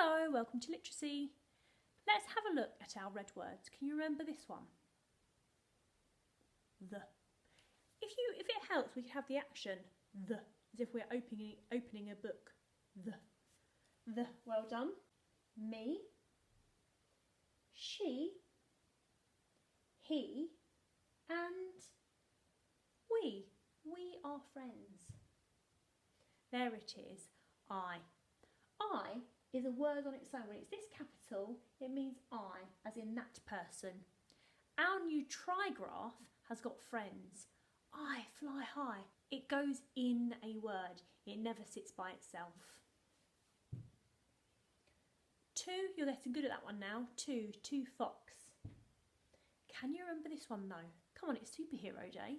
Hello, welcome to Literacy. Let's have a look at our red words. Can you remember this one? The. If it helps, we could have the action the, as if we're opening a book. The. Well done. Me. She. He. And we. We are friends. There it is. I. I is a word on its own. When it's this capital, it means I, as in that person. Our new trigraph has got friends. I fly high. It goes in a word. It never sits by itself. Two, you're getting good at that one now. Two fox. Can you remember this one though? Come on, it's superhero day.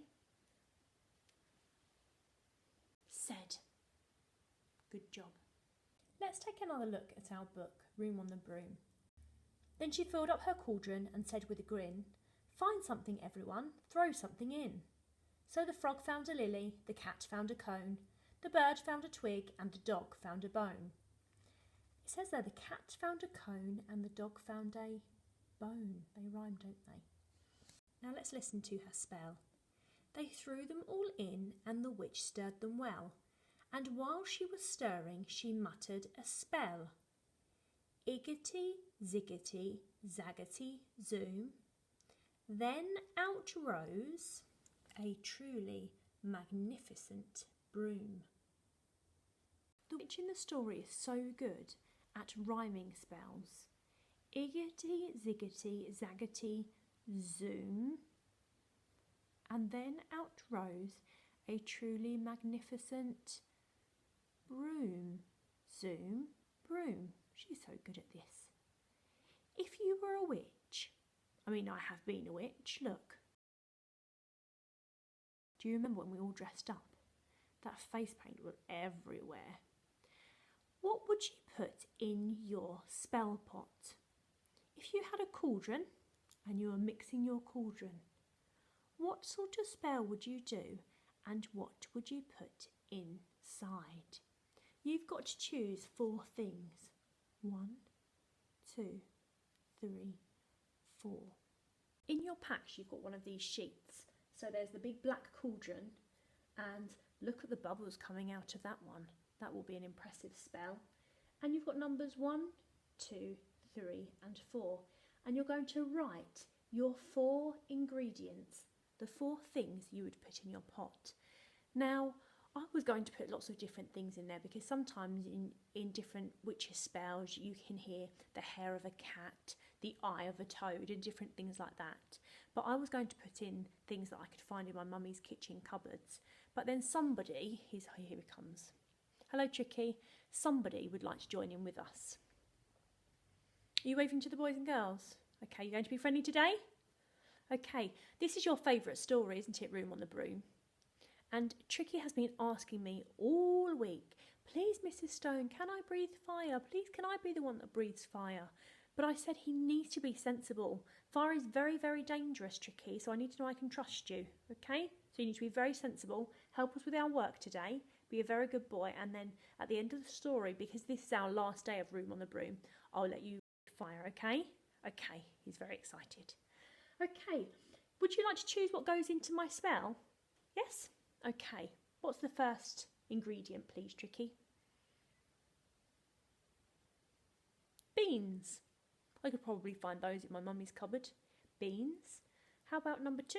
Said. Good job. Let's take another look at our book, Room on the Broom. Then she filled up her cauldron and said with a grin, "Find something, everyone, throw something in." So the frog found a lily, the cat found a cone, the bird found a twig, and the dog found a bone. It says there the cat found a cone and the dog found a bone. They rhyme, don't they? Now let's listen to her spell. They threw them all in, and the witch stirred them well. And while she was stirring, she muttered a spell. Iggity, ziggity, zaggity, zoom. Then out rose a truly magnificent broom. The witch in the story is so good at rhyming spells. Iggity, ziggity, zaggity, zoom. And then out rose a truly magnificent broom. Zoom, broom. She's so good at this. If you were a witch, I have been a witch, look. Do you remember when we all dressed up? That face paint was everywhere. What would you put in your spell pot? If you had a cauldron and you were mixing your cauldron, what sort of spell would you do and what would you put inside? You've got to choose 4 things. 1, 2, 3, 4. In your packs you've got one of these sheets. So there's the big black cauldron and look at the bubbles coming out of that one. That will be an impressive spell. And you've got numbers 1, 2, 3 and 4. And you're going to write your 4 ingredients, the 4 things you would put in your pot. Now, I was going to put lots of different things in there because sometimes in different witches' spells you can hear the hair of a cat, the eye of a toad and different things like that. But I was going to put in things that I could find in my mummy's kitchen cupboards. But then somebody, here he comes. Hello Tricky. Somebody would like to join in with us. Are you waving to the boys and girls? Okay, you're going to be friendly today? Okay, this is your favourite story, isn't it, Room on the Broom? And Tricky has been asking me all week, please Mrs Stone, can I breathe fire? Please can I be the one that breathes fire? But I said he needs to be sensible. Fire is very, very dangerous, Tricky, so I need to know I can trust you, okay? So you need to be very sensible, help us with our work today, be a very good boy, and then at the end of the story, because this is our last day of Room on the Broom, I'll let you fire, okay? Okay, he's very excited. Okay, would you like to choose what goes into my spell? Yes? Okay, what's the first ingredient, please, Tricky? Beans. I could probably find those in my mummy's cupboard. Beans. How about number 2?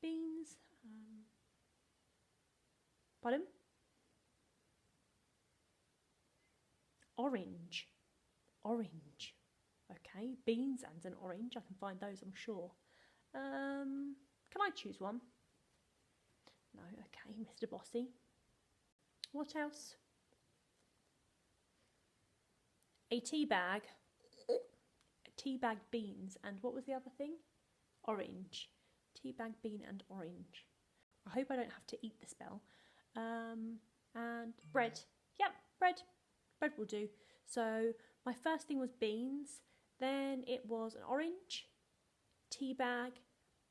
Beans. Pardon? Orange. Orange. Okay, beans and an orange. I can find those, I'm sure. Can I choose one? No, okay, Mr. Bossy. What else? A tea bag. Tea bag, beans, and what was the other thing? Orange. Tea bag, bean and orange. I hope I don't have to eat the spell. And bread. Yep, bread. Bread will do. So my first thing was beans, then it was an orange, tea bag,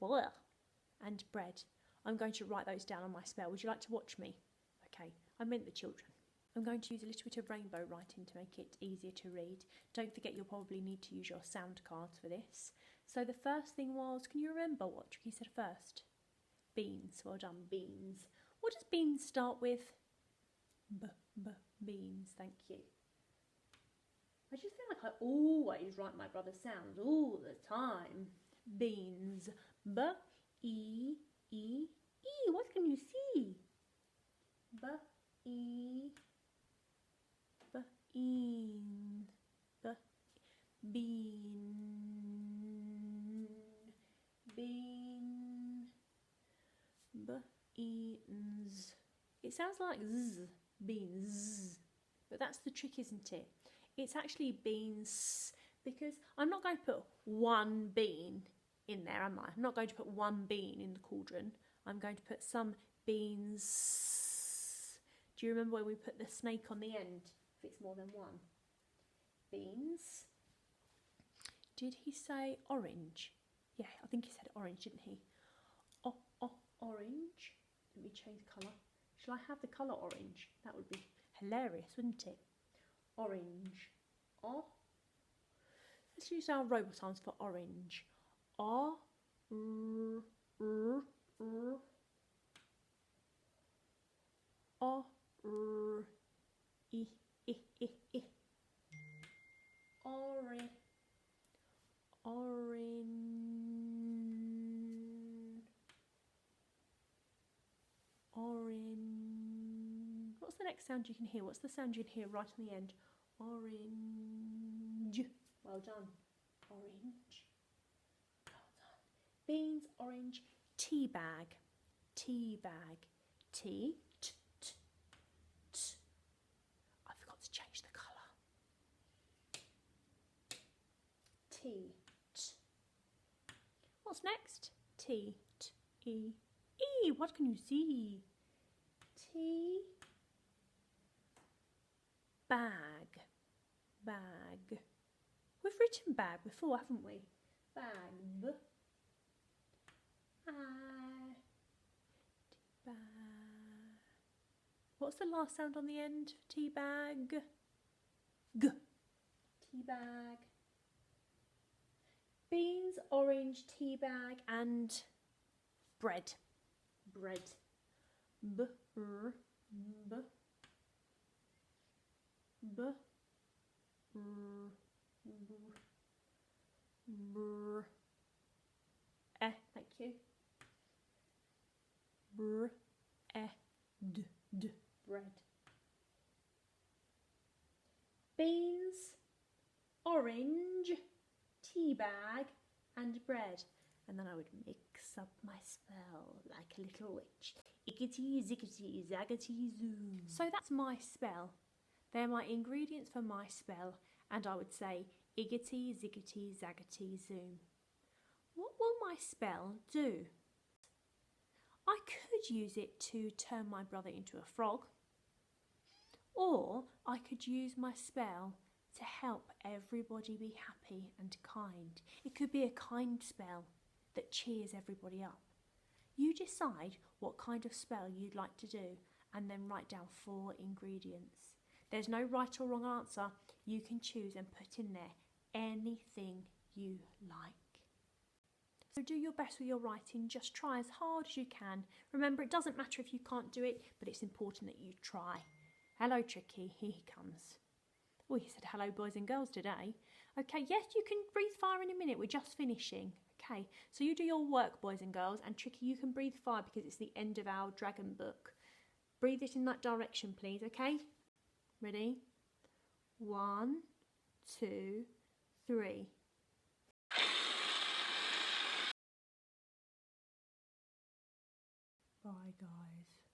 and bread. I'm going to write those down on my spell. Would you like to watch me? Okay, I meant the children. I'm going to use a little bit of rainbow writing to make it easier to read. Don't forget you'll probably need to use your sound cards for this. So the first thing was, can you remember what Tricky said first? Beans. Well done, beans. What does beans start with? Beans, thank you. I just feel like I always write my brother's sounds all the time. Beans. B-E-E-E. What can you see? B-E. B-E. Bean. Bean. Beans. It sounds like z, beans, but that's the trick, isn't it? It's actually beans, because I'm not going to put one bean in there, am I? I'm not going to put one bean in the cauldron. I'm going to put some beans. Do you remember when we put the snake on the end, if it's more than one? Beans. Did he say orange? Yeah, I think he said orange, didn't he? Orange. Let me change colour. Shall I have the colour orange? That would be hilarious, wouldn't it? Orange. Let's use our robot arms for orange. Orange. Orange. What's the next sound you can hear? What's the sound you can hear right on the end? Orange. Well done. Orange. Well done. Beans, orange, tea bag. Tea bag. Tea. I forgot to change the colour. Tea. What's next? Tea. E. E. What can you see? Tea. Bag. Bag. We've written bag before, haven't we? Bag. Bag. What's the last sound on the end? Tea bag. G. Tea bag. Beans, orange, tea bag, and bread. Bread. B-r. B. B. R. Br. Thank you. Br. D. Bread. Beans, orange, tea bag, and bread. And then I would mix up my spell like a little witch. Iggity, ziggity, zaggity, zoom. So that's my spell. They're my ingredients for my spell, and I would say iggity, ziggity, zaggity, zoom. What will my spell do? I could use it to turn my brother into a frog, or I could use my spell to help everybody be happy and kind. It could be a kind spell that cheers everybody up. You decide what kind of spell you'd like to do and then write down 4 ingredients. There's no right or wrong answer. You can choose and put in there anything you like. So do your best with your writing. Just try as hard as you can. Remember, it doesn't matter if you can't do it, but it's important that you try. Hello, Tricky. Here he comes. Oh, he said hello, boys and girls, today. Okay, yes, you can breathe fire in a minute. We're just finishing. Okay, so you do your work, boys and girls, and Tricky, you can breathe fire because it's the end of our dragon book. Breathe it in that direction, please, okay? Ready? 1, 2, 3. Bye, guys.